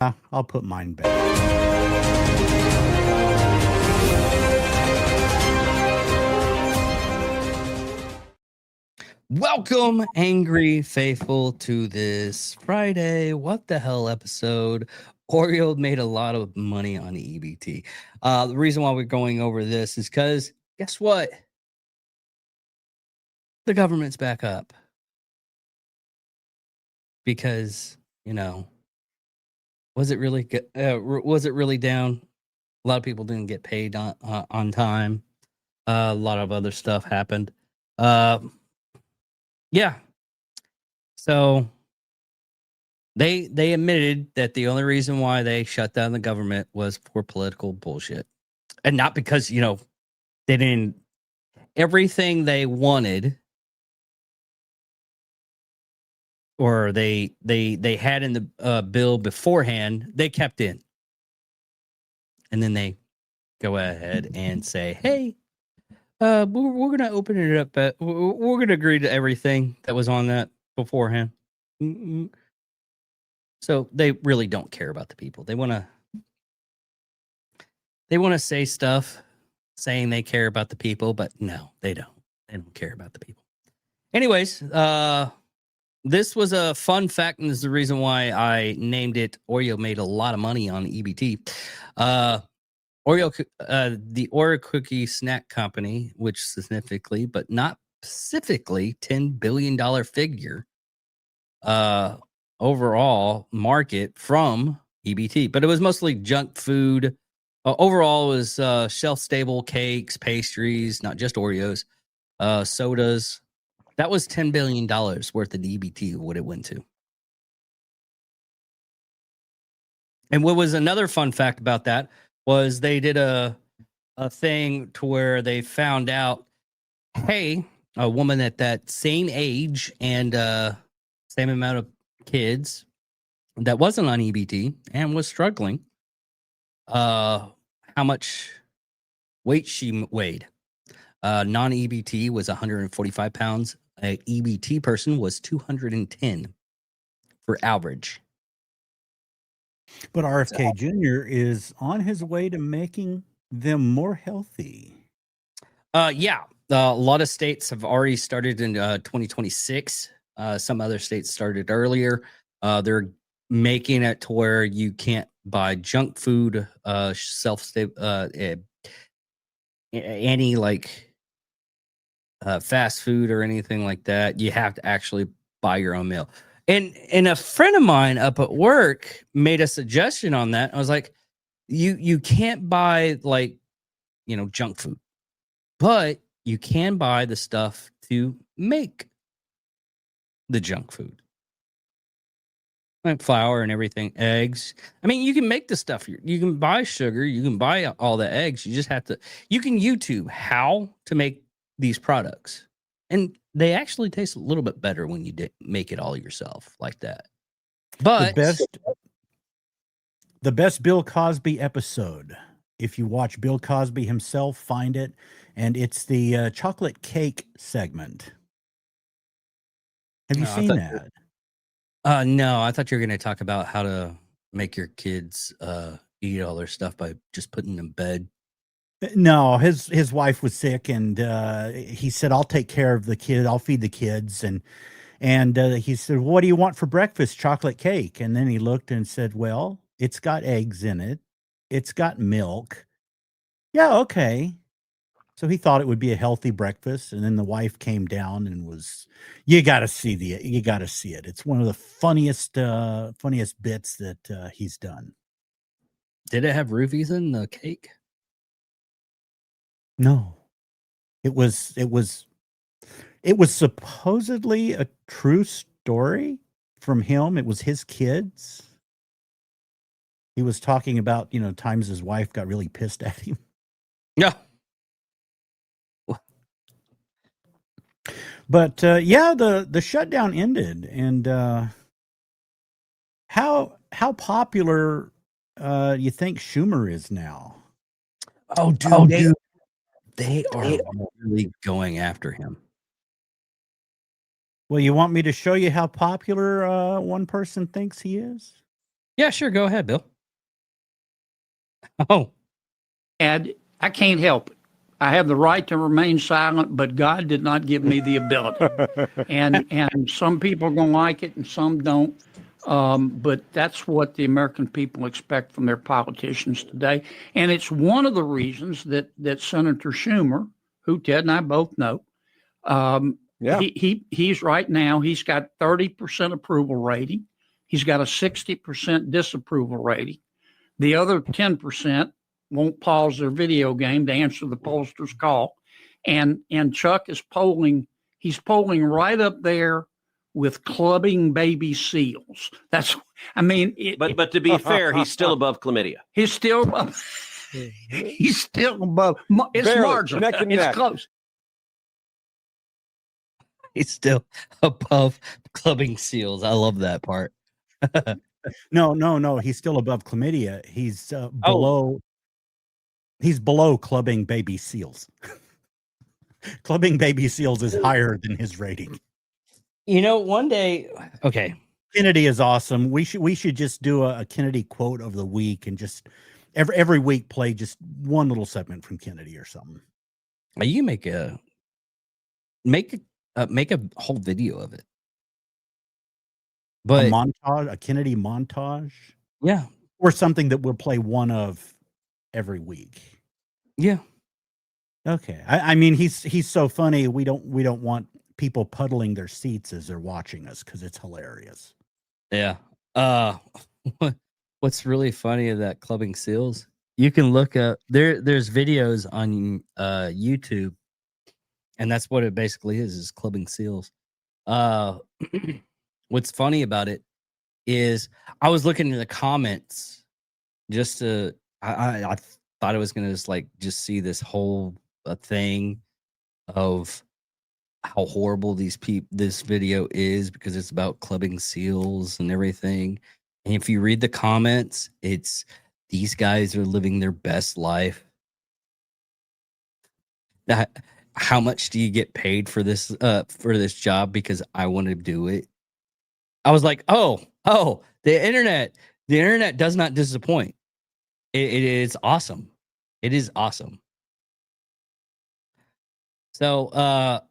I'll put mine back. Welcome, angry faithful, to this Friday What the Hell episode. Oreo made a lot of money on EBT. The reason why we're going over this is because guess what? The government's back up. Because, was it really down? A lot of people didn't get paid on time. A lot of other stuff happened. Yeah. So they admitted that the only reason why they shut down the government was for political bullshit. And not because, they didn't everything they wanted or they had in the bill beforehand, they kept in. And then they go ahead and say, "Hey, we're going to open it up. We're going to agree to everything that was on that beforehand." Mm-mm. So they really don't care about the people. They want to say stuff saying they care about the people, but no, they don't. They don't care about the people. Anyways, this was a fun fact, and this is the reason why I named it Oreo made a lot of money on EBT. The Oreo cookie snack company, which significantly, but not specifically, $10 billion figure overall market from EBT, but it was mostly junk food. Overall, it was shelf-stable cakes, pastries, not just Oreos, sodas. That was $10 billion worth of EBT, what it went to. And what was another fun fact about that was they did a thing to where they found out, hey, a woman at that same age and same amount of kids that wasn't on EBT and was struggling, how much weight she weighed. Non-EBT was 145 pounds. An EBT person was 210 for average. But RFK Jr. is on his way to making them more healthy. Yeah. A lot of states have already started in 2026. Some other states started earlier. They're making it to where you can't buy junk food, any fast food or anything like that. You have to actually buy your own meal. And a friend of mine up at work made a suggestion on that. I was like, you can't buy junk food, but you can buy the stuff to make the junk food. Like flour and everything, eggs. I mean, you can make the stuff. You can buy sugar. You can buy all the eggs. You just have to. You can YouTube how to make these products, and they actually taste a little bit better when you make it all yourself like that. But the best Bill Cosby episode. If you watch Bill Cosby himself, find it, and it's the chocolate cake segment. Have you seen that? No, I thought you were going to talk about how to make your kids eat all their stuff by just putting them in bed. No, his wife was sick, and he said, "I'll take care of the kid. I'll feed the kids." And he said, "What do you want for breakfast?" "Chocolate cake." And then he looked and said, "Well, it's got eggs in it. It's got milk." "Yeah, okay." So he thought it would be a healthy breakfast, and then the wife came down and was, you got to see it. It's one of the funniest bits that he's done. Did it have roofies in the cake? No. It was supposedly a true story from him. It was his kids. He was talking about, times his wife got really pissed at him. Yeah. But the shutdown ended, and how popular you think Schumer is now? Oh, dude, they are really going after him. Well, you want me to show you how popular one person thinks he is? Yeah, sure. Go ahead, Bill. Oh, And I can't help it. I have the right to remain silent, but God did not give me the ability. And some people are going to like it and some don't. But that's what the American people expect from their politicians today. And it's one of the reasons that Senator Schumer, who Ted and I both know, Yeah. he's right now, he's got 30% approval rating. He's got a 60% disapproval rating. The other 10% won't pause their video game to answer the pollster's call. And Chuck is polling, he's polling right up there with clubbing baby seals. That's, I mean, But to be fair, he's still above chlamydia. he's still above, he's still above. It's Barely, marginal. neck and It's neck. close. he's still above clubbing seals. I love that part. No. He's still above chlamydia. He's below. He's below clubbing baby seals. Clubbing baby seals is higher than his rating. You know, one day, okay. Kennedy is awesome. We should just do a Kennedy quote of the week and just every week play just one little segment from Kennedy or something. You make a whole video of it. But A montage, a Kennedy montage, yeah, or something that we'll play one of every week. yeah. Okay. I mean, he's so funny. We don't want people puddling their seats as they're watching us because it's hilarious. Yeah. What's really funny of that clubbing seals? You can look up there's videos on YouTube, and that's what it basically is clubbing seals. What's funny about it is I was looking in the comments just to I thought I was gonna just see this whole thing of how horrible this video is because it's about clubbing seals and everything. And if you read the comments, it's these guys are living their best life. That how much do you get paid for this job? Because I want to do it. I was like, oh, the internet does not disappoint. It is awesome. It is awesome. So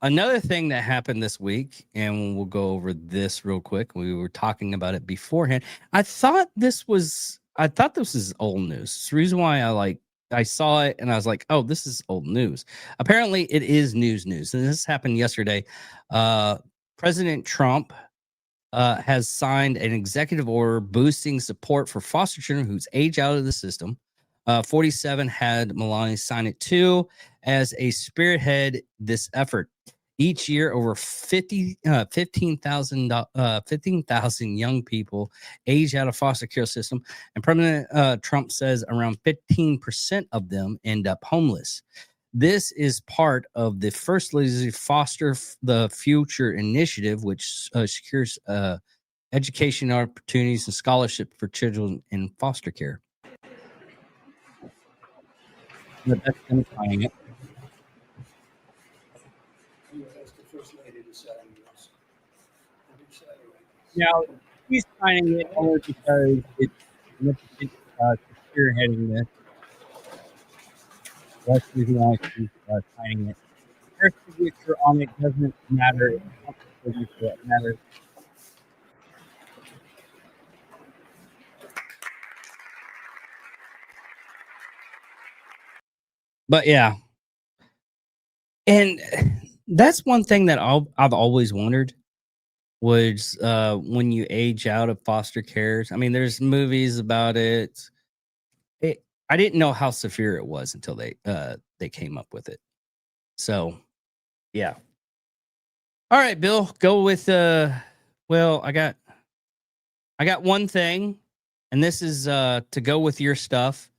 another thing that happened this week, and we'll go over this real quick. We were talking about it beforehand. I thought this was old news. It's the reason why I saw it and I was like, oh, this is old news. Apparently it is news. And this happened yesterday. President Trump has signed an executive order boosting support for foster children who's age out of the system. 47 had Melania sign it too as a spearhead this effort. Each year, over 15,000 young people age out of foster care system, and President Trump says around 15% of them end up homeless. This is part of the First Lady's Foster the Future initiative, which secures education opportunities and scholarship for children in foster care. But that's them signing it. Now, he's signing it only because it's significant spearheading this. That's the reason why he's signing it. First signature on it doesn't matter. It's not the signature that matters. But yeah. And that's one thing that I've always wondered was when you age out of foster cares. I mean, there's movies about it. I didn't know how severe it was until they came up with it. So, yeah. All right, Bill, go with well, I got one thing, and this is to go with your stuff.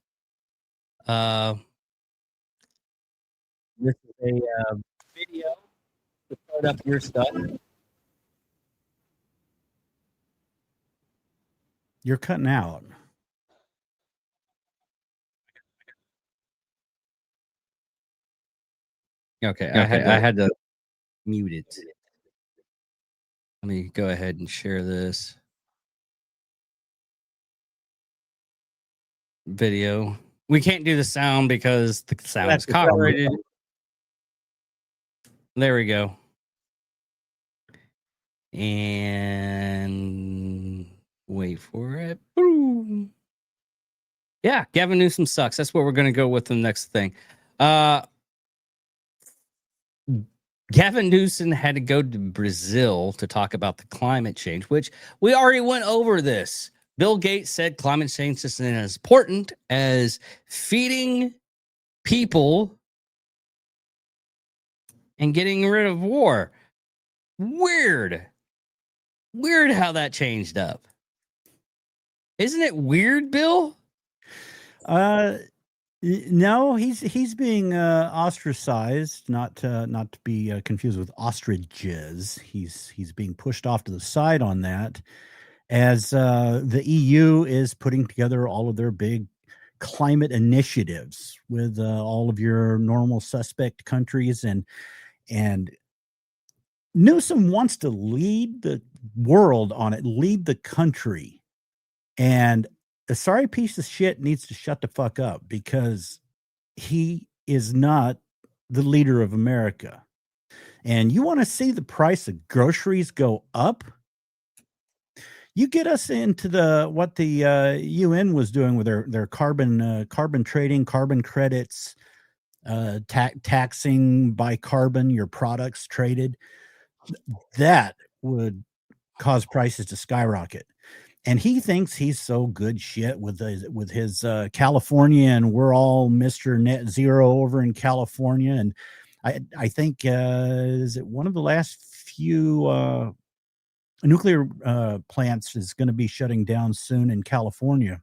This is a video to start up your stuff. You're cutting out. Okay, I had to mute it. Let me go ahead and share this. video. We can't do the sound because the sound is That's the problem. copyrighted. There we go. And wait for it. Boom. Yeah, Gavin Newsom sucks. That's what we're going to go with the next thing. Gavin Newsom had to go to Brazil to talk about the climate change, which we already went over this. Bill Gates said climate change isn't as important as feeding people and getting rid of war. Weird how that changed up. Isn't it weird, Bill? No, he's being ostracized, not to be confused with ostriches. He's being pushed off to the side on that, as the EU is putting together all of their big climate initiatives with all of your normal suspect countries, and Newsom wants to lead the world on it, lead the country, and the sorry piece of shit needs to shut the fuck up, because he is not the leader of America. And you want to see the price of groceries go up? You get us into what the UN was doing with their carbon trading, carbon credits, taxing by carbon your products traded. That would cause prices to skyrocket. And he thinks he's so good shit with his California, and we're all Mr. Net Zero over in California. And I think is it one of the last few nuclear plants is going to be shutting down soon in California.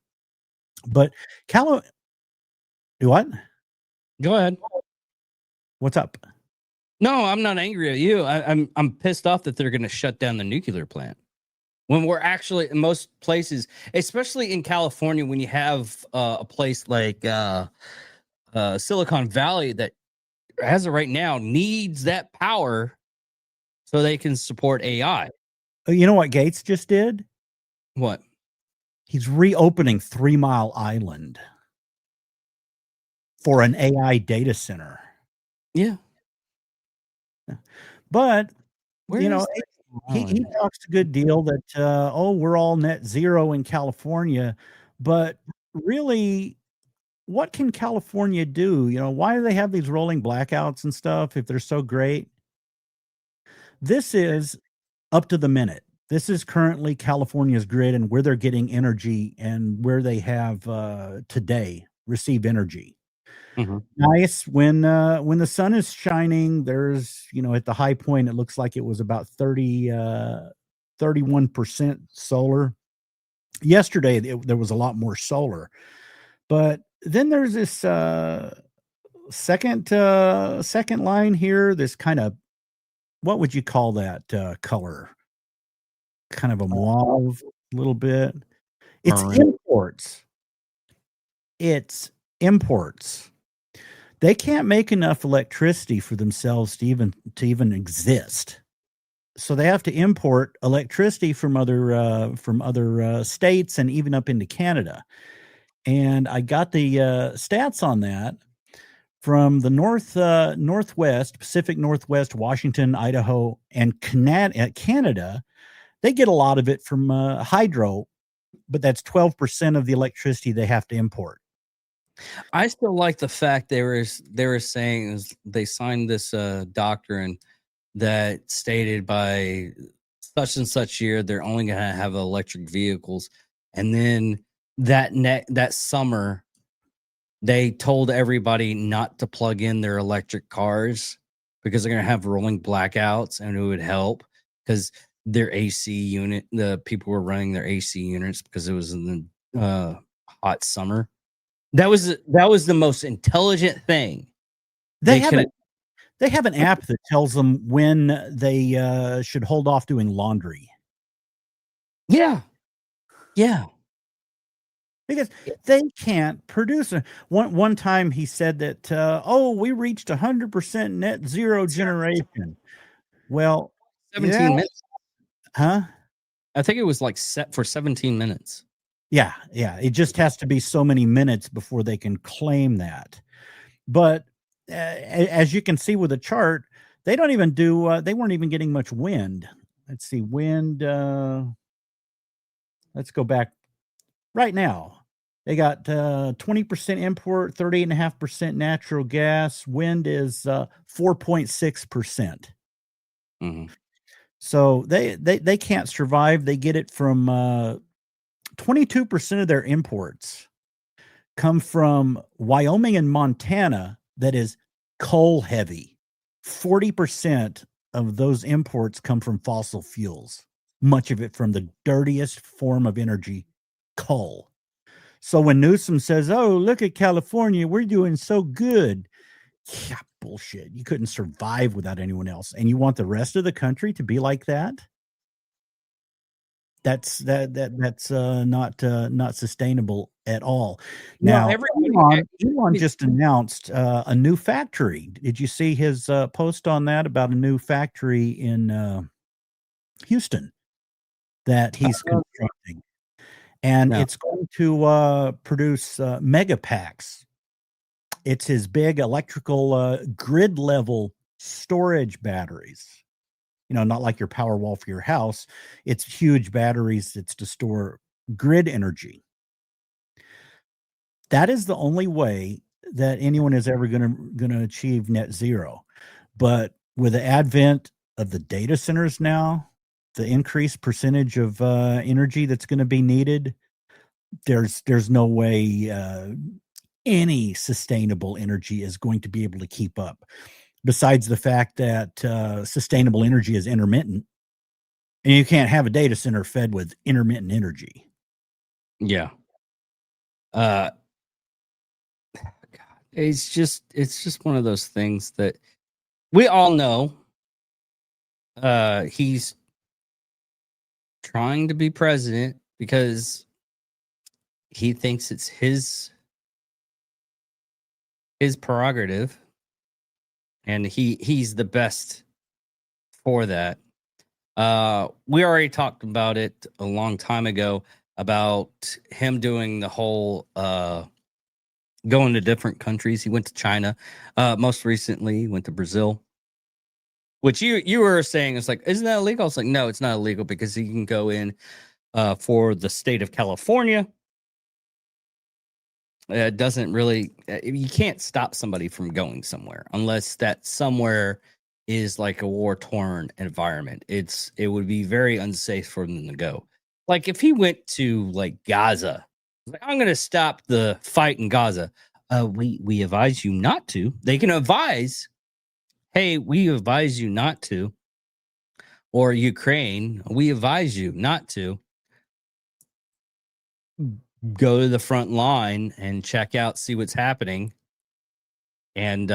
But what? Go ahead. What's up? No, I'm not angry at you. I'm pissed off that they're going to shut down the nuclear plant. When we're actually in most places, especially in California, when you have a place like Silicon Valley that, as of right now, needs that power so they can support AI. You know what Gates just did? What? He's reopening 3 Mile Island for an AI data center. Yeah. But, Where you know, is he talks a good deal that, we're all net zero in California. But really, what can California do? You know, why do they have these rolling blackouts and stuff if they're so great? This is up to the minute. This is currently California's grid and where they're getting energy and where they have today received energy. Mm-hmm. Nice when the sun is shining. There's, at the high point, it looks like it was about 31% solar. Yesterday, there was a lot more solar, but then there's this second line here. This kind of, what would you call that color? Kind of a mauve, a little bit. It's imports. It's imports. They can't make enough electricity for themselves to even exist. So they have to import electricity from other states and even up into Canada. And I got the stats on that from the Northwest, Pacific Northwest, Washington, Idaho, and Canada. They get a lot of it from hydro, but that's 12% of the electricity they have to import. I still like the fact they were saying they signed this doctrine that stated by such and such year they're only going to have electric vehicles, and then that summer they told everybody not to plug in their electric cars because they're going to have rolling blackouts, and it would help because their AC unit, the people were running their AC units because it was in the hot summer. That was the most intelligent thing. They have an app that tells them when they should hold off doing laundry. Yeah. Because they can't produce it. One time he said that, we reached 100% net zero generation. Well, 17 minutes. Huh? I think it was like set for 17 minutes. Yeah, it just has to be so many minutes before they can claim that. But as you can see with the chart, they don't even do. They weren't even getting much wind. Let's see, wind. Let's go back right now. They got 20% import, 30.5% natural gas. Wind is 4.6%. Mhm. So they can't survive. They get it from 22% of their imports come from Wyoming and Montana that is coal heavy. 40% of those imports come from fossil fuels, much of it from the dirtiest form of energy, coal. So when Newsom says, "Oh, look at California, we're doing so good." Yeah, bullshit. You couldn't survive without anyone else. And you want the rest of the country to be like that? That's not sustainable at all. Well, Now, everybody, Elon just announced a new factory. Did you see his post on that about a new factory in Houston that he's constructing? And No. it's going to produce mega packs. It's his big electrical grid level storage batteries. Not like your power wall for your house. It's huge batteries. It's to store grid energy. That is the only way that anyone is ever going to achieve net zero. But with the advent of the data centers now, the increased percentage of energy that's going to be needed, there's no way any sustainable energy is going to be able to keep up. Besides the fact that sustainable energy is intermittent, and you can't have a data center fed with intermittent energy. Yeah. God, it's just one of those things that we all know. He's trying to be president because he thinks it's his prerogative, and he's the best for that. We already talked about it a long time ago about him doing the whole going to different countries. He went to China. Most recently, he went to Brazil. Which you were saying is like, isn't that illegal? I was like, no, it's not illegal because you can go in for the state of California. It doesn't really, you can't stop somebody from going somewhere unless that somewhere is like a war torn environment. It would be very unsafe for them to go. Like if he went to like Gaza, like, I'm going to stop the fight in Gaza. We advise you not to. They can advise, hey, we advise you not to. Or Ukraine, we advise you not to go to the front line and check out, see what's happening. And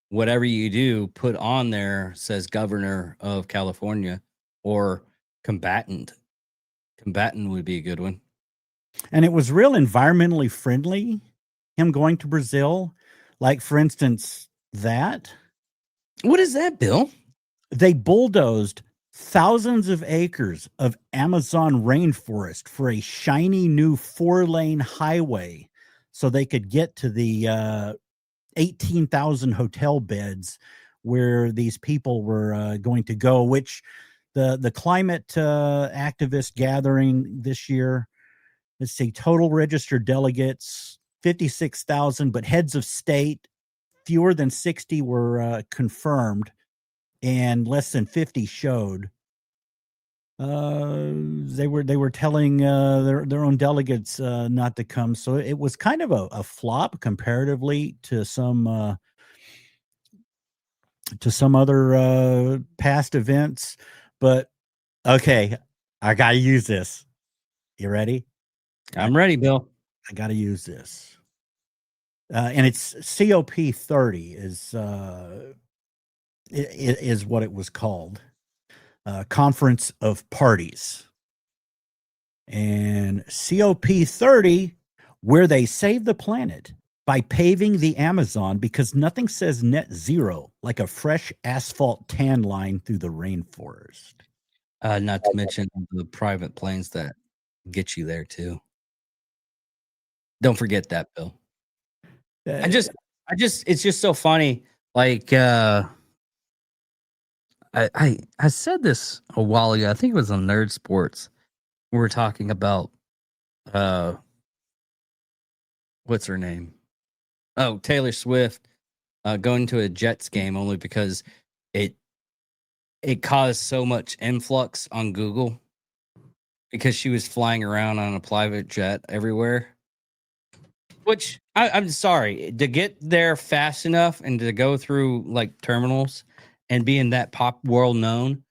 whatever you do, put on there says Governor of California or combatant. Combatant would be a good one. And it was real environmentally friendly, him going to Brazil. Like, for instance, that. What is that, Bill? They bulldozed thousands of acres of Amazon rainforest for a shiny new 4-lane highway so they could get to the 18,000 hotel beds where these people were going to go, which the climate activist gathering this year, let's see, total registered delegates, 56,000, but heads of state, fewer than 60 were confirmed, and less than 50 showed. They were telling their own delegates not to come, so it was kind of a flop comparatively to some other past events. But okay, I gotta use this. You ready? I'm ready, Bill. I gotta use this. And it's COP30 is what it was called. Conference of Parties. And COP30, where they save the planet by paving the Amazon, because nothing says net zero like a fresh asphalt tan line through the rainforest. Not to mention the private planes that get you there too. Don't forget that, Bill. Uh, It's just so funny. Like, I said this a while ago. I think it was on Nerd Sports. We were talking about, what's her name? Oh, Taylor Swift, going to a Jets game only because it caused so much influx on Google because she was flying around on a private jet everywhere. Which I'm sorry, to get there fast enough and to go through like terminals and being that pop world known,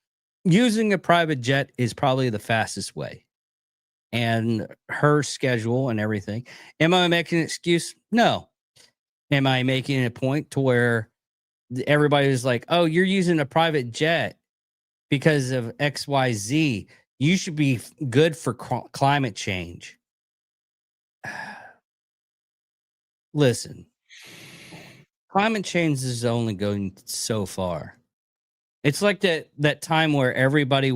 using a private jet is probably the fastest way. And her schedule and everything. Am I making an excuse? No. Am I making a point to where everybody was like, "Oh, you're using a private jet because of XYZ. You should be good for climate change." Listen, climate change is only going so far. It's like that time where everybody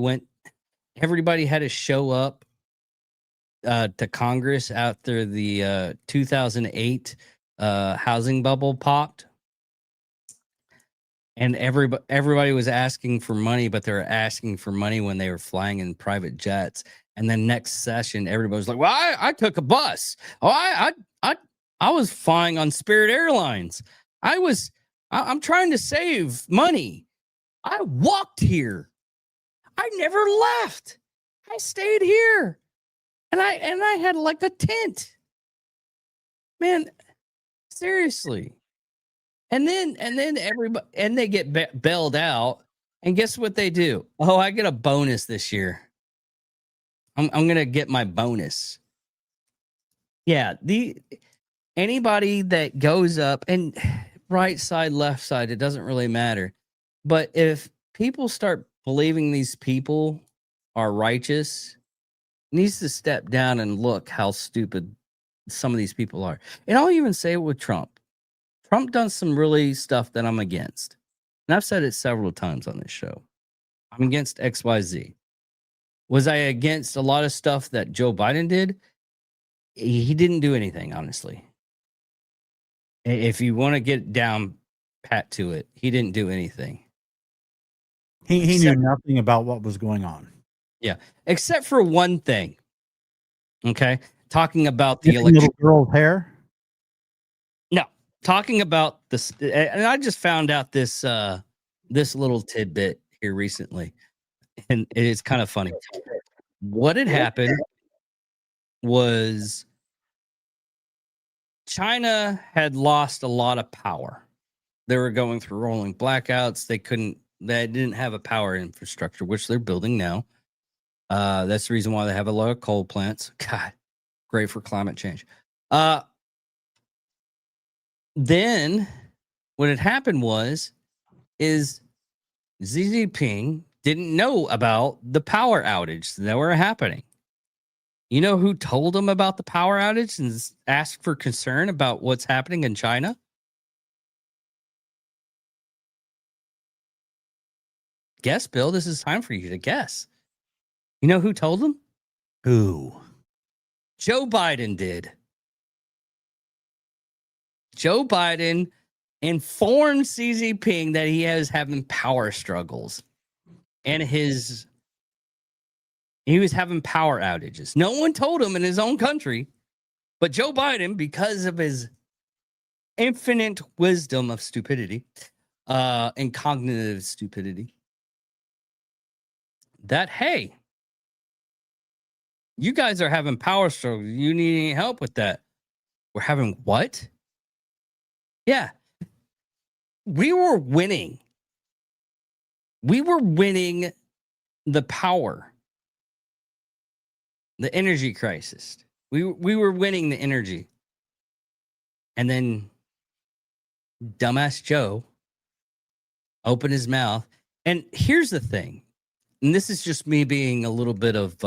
had to show up to Congress after the 2008 housing bubble popped, and everybody was asking for money, but they were asking for money when they were flying in private jets. And then next session, everybody was like, "Well, I took a bus. Oh, I was flying on Spirit Airlines. I'm trying to save money. I walked here. I never left. I stayed here, and I had like a tent. Man, seriously." And then everybody they get bailed out, and guess what they do? Oh, I get a bonus this year. I'm gonna get my bonus. Yeah, anybody that goes up and right side, left side, it doesn't really matter. But if people start believing these people are righteous, needs to step down and look how stupid some of these people are. And I'll even say it with Trump. Trump done some really stuff that I'm against. And I've said it several times on this show. I'm against XYZ. Was I against a lot of stuff that Joe Biden did? He didn't do anything, honestly. If you want to get down pat to it, he didn't do anything. he knew nothing about what was going on. Yeah, except for one thing. Okay, talking about the Getting election. little girl's hair. No, talking about this, and I just found out this this little tidbit here recently, and it is kind of funny. What had happened was China had lost a lot of power. They were going through rolling blackouts. They didn't have a power infrastructure, which they're building now. That's the reason why they have a lot of coal plants. God, great for climate change. Then what had happened is Xi Jinping didn't know about the power outage that were happening. You know who told him about the power outage and asked for concern about what's happening in China? Guess, Bill. This is time for you to guess. You know who told him? Who? Joe Biden did. Joe Biden informed Xi Jinping that he was having power struggles and he was having power outages. No one told him in his own country, but Joe Biden, because of his infinite wisdom of stupidity and cognitive stupidity, that, hey, you guys are having power struggles. You need any help with that? We're having what? Yeah. We were winning. We were winning the power, the energy crisis. We were winning the energy. And then dumbass Joe opened his mouth. And here's the thing. And this is just me being a little bit of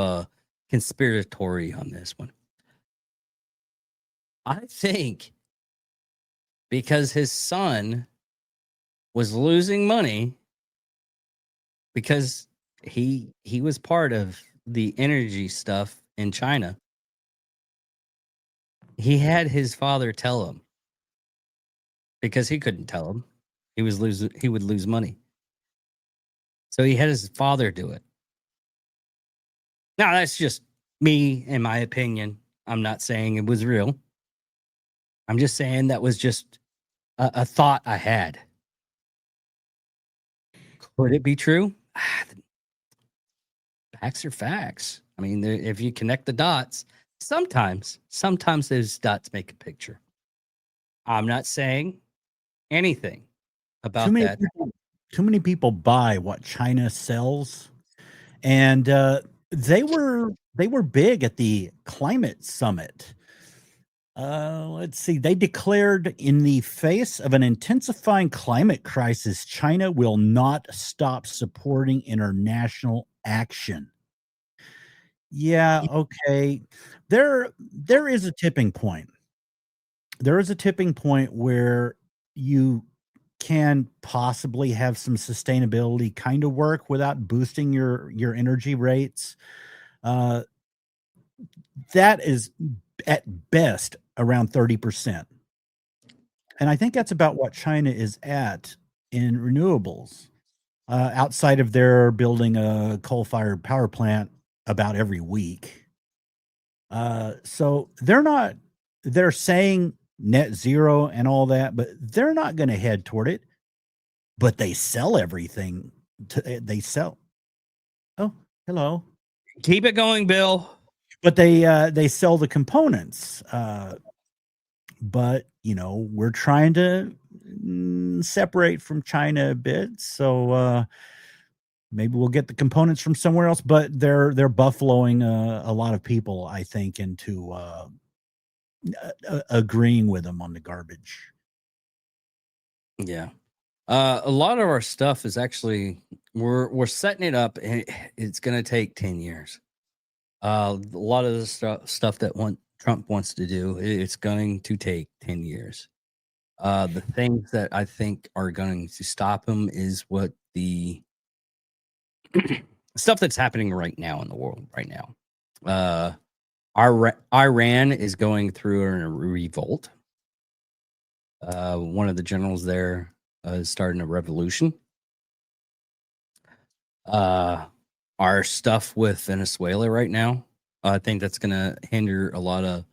conspiratory on this one. I think because his son was losing money because he was part of the energy stuff in China. He had his father tell him because he couldn't tell him. He would lose money. So he had his father do it. Now that's just me and my opinion. I'm not saying it was real. I'm just saying that was just a thought I had. Could it be true? Facts are facts. I mean, if you connect the dots, sometimes those dots make a picture. I'm not saying anything about that. Too many people buy what China sells, and they were big at the climate summit. Let's see. They declared, in the face of an intensifying climate crisis, China will not stop supporting international action. Yeah, okay. There is a tipping point. There is a tipping point where you can possibly have some sustainability kind of work without boosting your energy rates. Uh, that is at best around 30%. And I think that's about what China is at in renewables. Outside of their building a coal-fired power plant about every week. So they're saying net zero and all that, but they're not going to head toward it. But they sell everything. They sell. Oh, hello. Keep it going, Bill. But they sell the components. But we're trying to separate from China a bit. So maybe we'll get the components from somewhere else. But they're buffaloing a lot of people, I think, into agreeing with them on the garbage. Yeah. A lot of our stuff is actually we're setting it up, and it's going to take 10 years. A lot of the stuff that Trump wants to do, it's going to take 10 years. The things that I think are going to stop him is what the stuff that's happening right now in the world right now. Iran is going through a revolt. One of the generals there is starting a revolution. Our stuff with Venezuela right now, I think that's going to hinder a lot of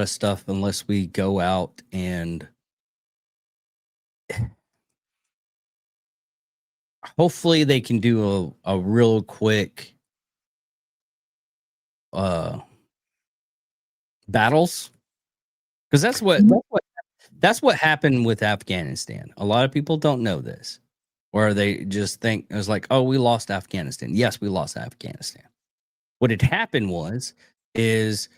stuff unless we go out and hopefully they can do a real quick battles, because that's what happened with Afghanistan. A lot of people don't know this, or they just think it was like, oh, we lost Afghanistan. Yes, we lost Afghanistan. What had happened is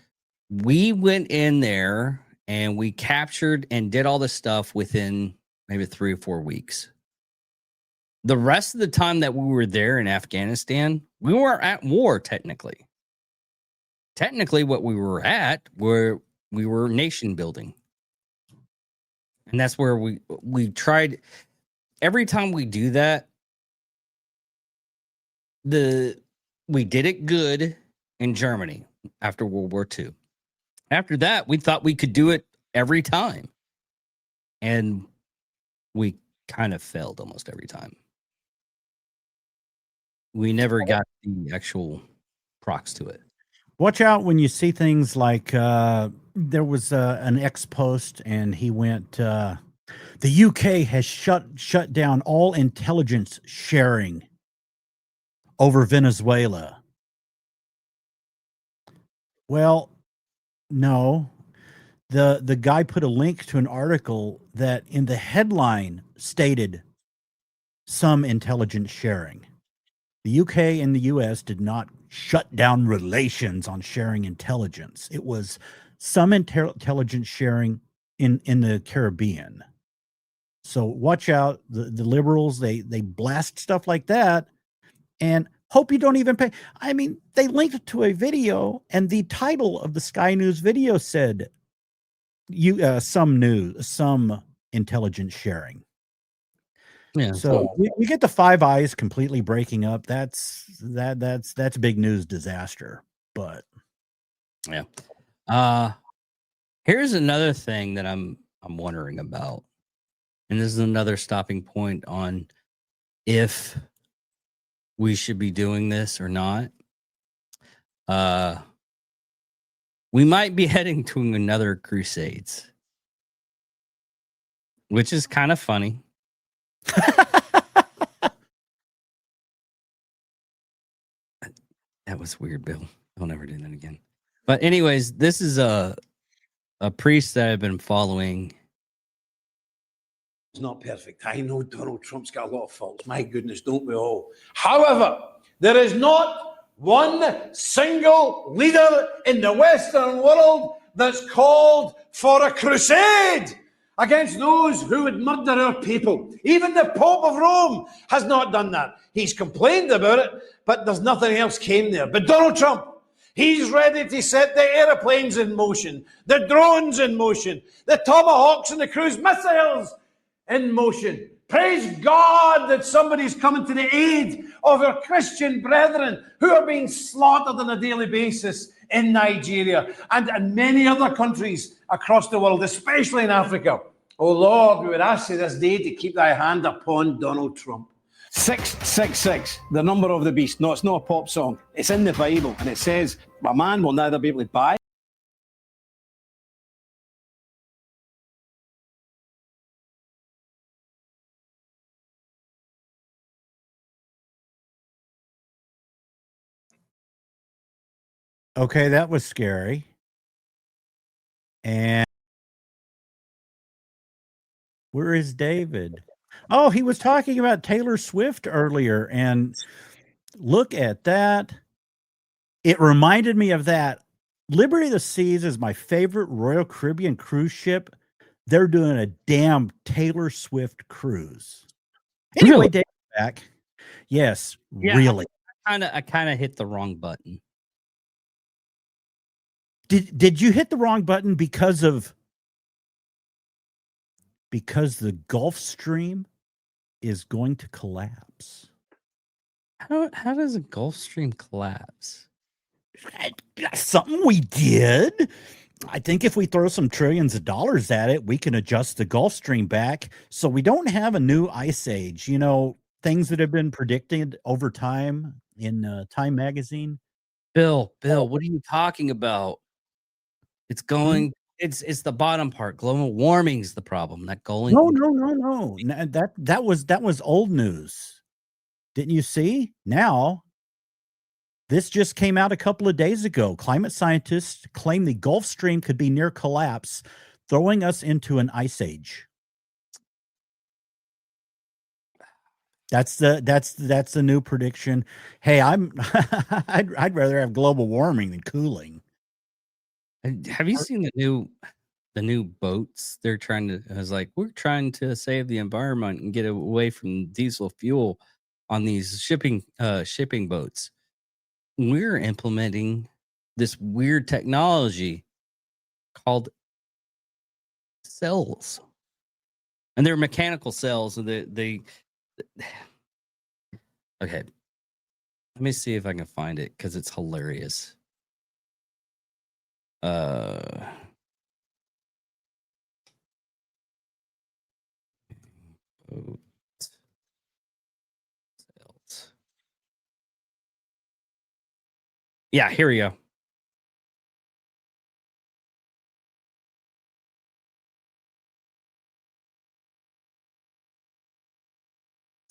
we went in there and we captured and did all this stuff within maybe 3 or 4 weeks. The rest of the time that we were there in Afghanistan, we weren't at war technically. Technically, what we were at we were nation building. And that's where we tried. Every time we do that, we did it good in Germany after World War II. After that, we thought we could do it every time. And we kind of failed almost every time. We never got the actual procs to it. Watch out when you see things like there was an ex-post, and he went, the UK has shut down all intelligence sharing over Venezuela. Well, no. The guy put a link to an article that in the headline stated some intelligence sharing. The UK and the US did not shut down relations on sharing intelligence. It was some intelligence sharing in the Caribbean. So watch out. The liberals, they blast stuff like that and hope you don't even pay. I mean, they linked to a video, and the title of the Sky News video said some intelligence sharing. Yeah. So we get the Five Eyes completely breaking up. That's big news disaster. But yeah. Here's another thing that I'm wondering about, and this is another stopping point on if we should be doing this or not. We might be heading to another Crusades, which is kind of funny. That was weird, Bill. I'll never do that again. But anyways, this is a priest that I've been following. It's not perfect. I know Donald Trump's got a lot of faults. My goodness, don't we all? However, there is not one single leader in the Western world that's called for a crusade against those who would murder our people. Even the Pope of Rome has not done that. He's complained about it, but there's nothing else came there. But Donald Trump, he's ready to set the airplanes in motion, the drones in motion, the Tomahawks and the cruise missiles in motion. Praise God that somebody's coming to the aid of our Christian brethren who are being slaughtered on a daily basis in Nigeria and many other countries across the world, especially in Africa. Oh Lord, we would ask you this day to keep thy hand upon Donald Trump. 666, the number of the beast. No, it's not a pop song. It's in the Bible, and it says, a man will neither be able to buy. Okay, that was scary. And where is David? Oh, he was talking about Taylor Swift earlier, and look at that. It reminded me of that. Liberty of the Seas is my favorite Royal Caribbean cruise ship. They're doing a damn Taylor Swift cruise. Anyway, Really? David back. Yes, Yeah, really. I kind of hit the wrong button. Did you hit the wrong button because the Gulf Stream is going to collapse? How does a Gulf Stream collapse? That's something we did. I think if we throw some trillions of dollars at it, we can adjust the Gulf Stream back so we don't have a new ice age. You know, things that have been predicted over time in Time magazine. Bill, what are you talking about? It's going. It's the bottom part. Global warming's the problem. Not going. No. That was old news. Didn't you see? Now, this just came out a couple of days ago. Climate scientists claim the Gulf Stream could be near collapse, throwing us into an ice age. That's the new prediction. Hey, I'd rather have global warming than cooling. Have you seen the new boats? They're trying to. I was like, we're trying to save the environment and get away from diesel fuel on these shipping boats. We're implementing this weird technology called cells, and they're mechanical cells. And they okay. Let me see if I can find it because it's hilarious. Boat cells. Yeah, here we go.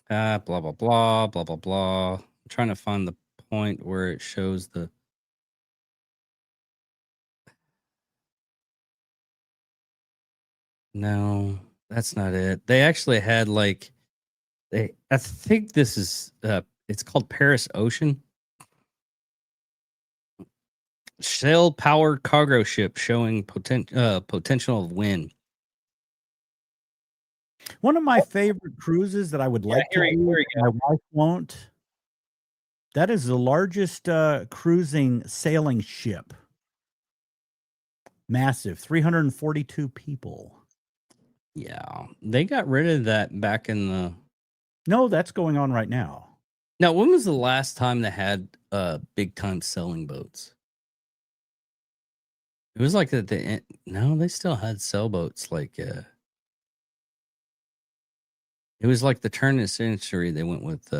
Blah blah blah blah blah blah. I'm trying to find the point where it shows the. No, that's not it. They actually had like I think this is it's called Paris Ocean. Shell powered cargo ship showing potential of wind. One of my favorite cruises that I would like to do, my wife won't. That is the largest cruising sailing ship. Massive, 342 people. Yeah, they got rid of that back in the. No, that's going on right now. Now, when was the last time they had big time sailing boats? It was like no, they still had sailboats. Like it was like the turn of the century they went with.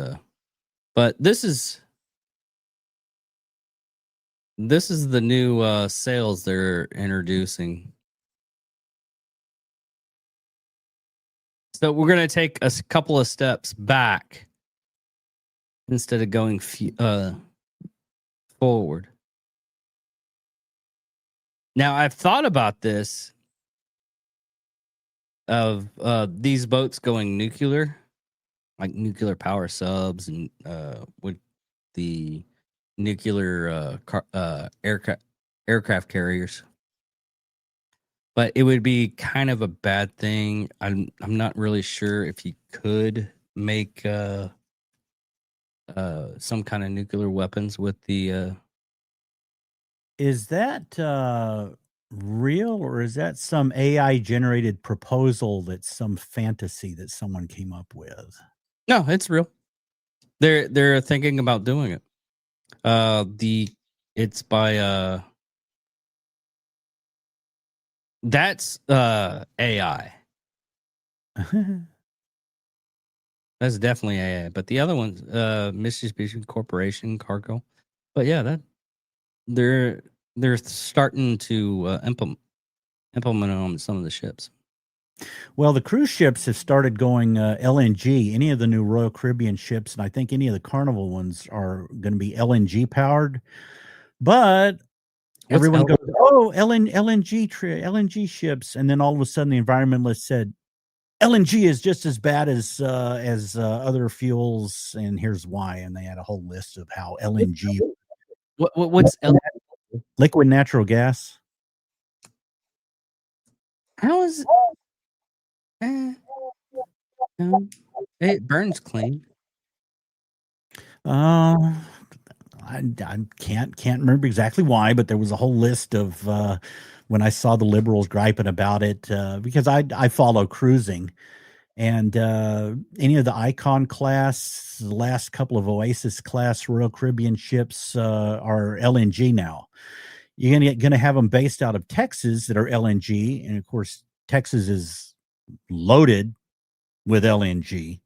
But this is the new sails they're introducing. So we're gonna take a couple of steps back instead of going forward. Now I've thought about this of these boats going nuclear, like nuclear power subs, and with the nuclear aircraft carriers. But it would be kind of a bad thing. I'm not really sure if you could make some kind of nuclear weapons with the. Is that real, or is that some AI generated proposal that's some fantasy that someone came up with? No, it's real. They're thinking about doing it. It's by that's AI. That's definitely AI. But the other one's Mitsubishi Corporation Cargo. But yeah, they're starting to implement it on some of the ships. Well, the cruise ships have started going LNG. Any of the new Royal Caribbean ships, and I think any of the Carnival ones are going to be LNG powered. But everyone goes, "Oh, LNG ships," and then all of a sudden, the environmentalists said LNG is just as bad as other fuels, and here's why. And they had a whole list of how LNG, What's liquid natural gas. How is it burns clean? I can't remember exactly why, but there was a whole list of when I saw the liberals griping about it because I follow cruising, and any of the Icon class, the last couple of Oasis class Royal Caribbean ships are LNG now. You're gonna have them based out of Texas that are LNG, and of course Texas is loaded with LNG.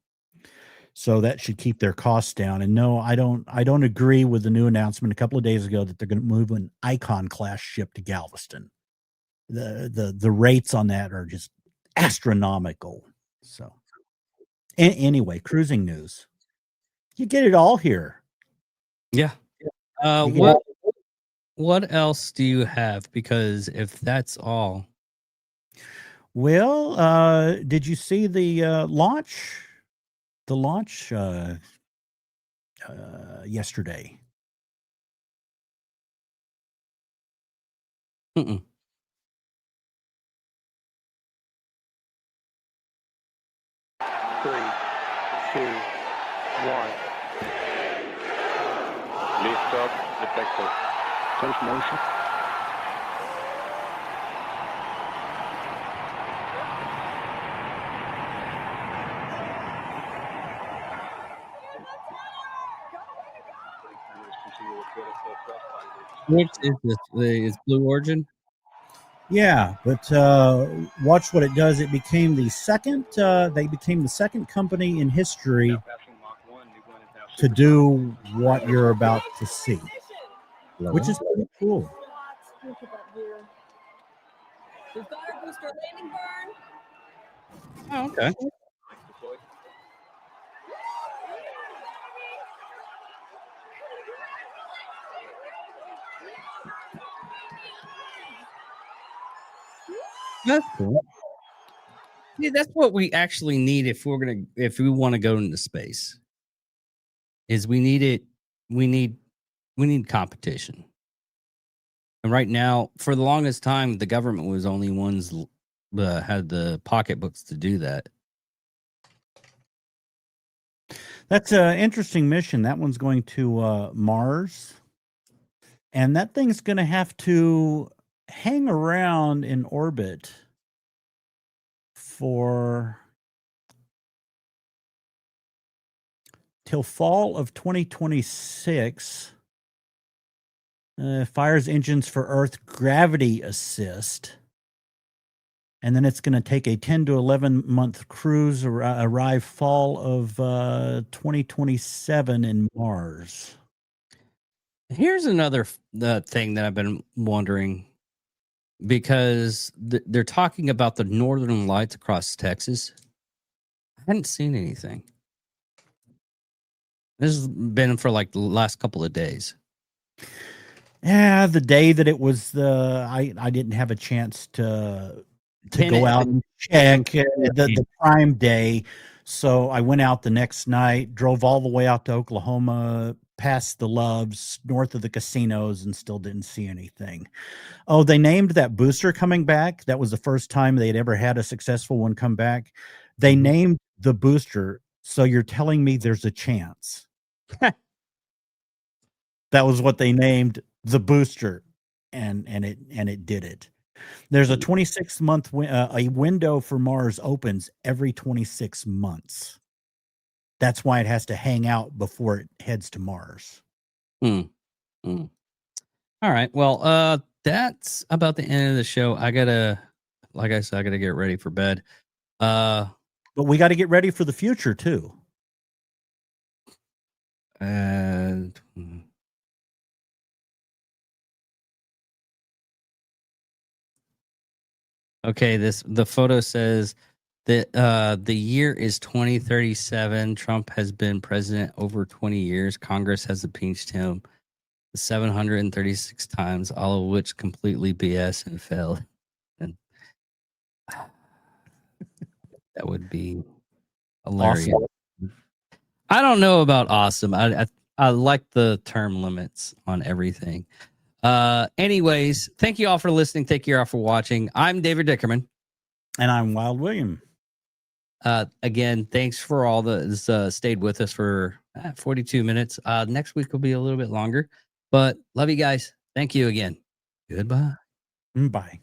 So that should keep their costs down. And no, I don't agree with the new announcement a couple of days ago that they're going to move an Icon class ship to Galveston. The rates on that are just astronomical. So anyway, cruising news. You get it all here. Yeah. What else do you have? Because if that's all. Well, did you see the launch? The launch yesterday. Mm-mm. Three, two, one. Lift up, detector. Close motion. Which is this? Is Blue Origin? Yeah, but watch what it does. It became the second. They became the second company in history to do what you're about to see, which is pretty cool. Oh, okay. That's cool. See, that's what we actually need if we want to go into space. Is we need competition. And right now, for the longest time, the government was only ones had the pocketbooks to do that. That's an interesting mission. That one's going to Mars, and that thing's going to have to hang around in orbit for till fall of 2026. Fires engines for Earth gravity assist. And then it's going to take a 10 to 11 month cruise, arrive fall of 2027 in Mars. Here's another thing that I've been wondering, because they're talking about the northern lights across Texas. I hadn't seen anything. This has been for like the last couple of days. Yeah, the day that it was I didn't have a chance to go out and check the prime day. So I went out the next night, drove all the way out to Oklahoma, past the Loves, north of the casinos, and still didn't see anything. Oh, they named that booster coming back. That was the first time they'd ever had a successful one come back. They named the booster. So you're telling me there's a chance. That was what they named the booster, and it did it. There's a 26-month a window for Mars opens every 26 months. That's why it has to hang out before it heads to Mars. All right. Well, that's about the end of the show. Like I said, I gotta get ready for bed. But we got to get ready for the future too. And okay, the photo says that the year is 2037. Trump has been president over 20 years. Congress has impeached him 736 times, all of which completely BS and failed. And that would be hilarious. Awesome. I don't know about awesome. I like the term limits on everything. Anyways, thank you all for listening. Thank you all for watching. I'm David Dickerman. And I'm Wild William. Again, thanks for all the stayed with us for 42 minutes. Next week will be a little bit longer, but love you guys. Thank you again. Goodbye. Bye.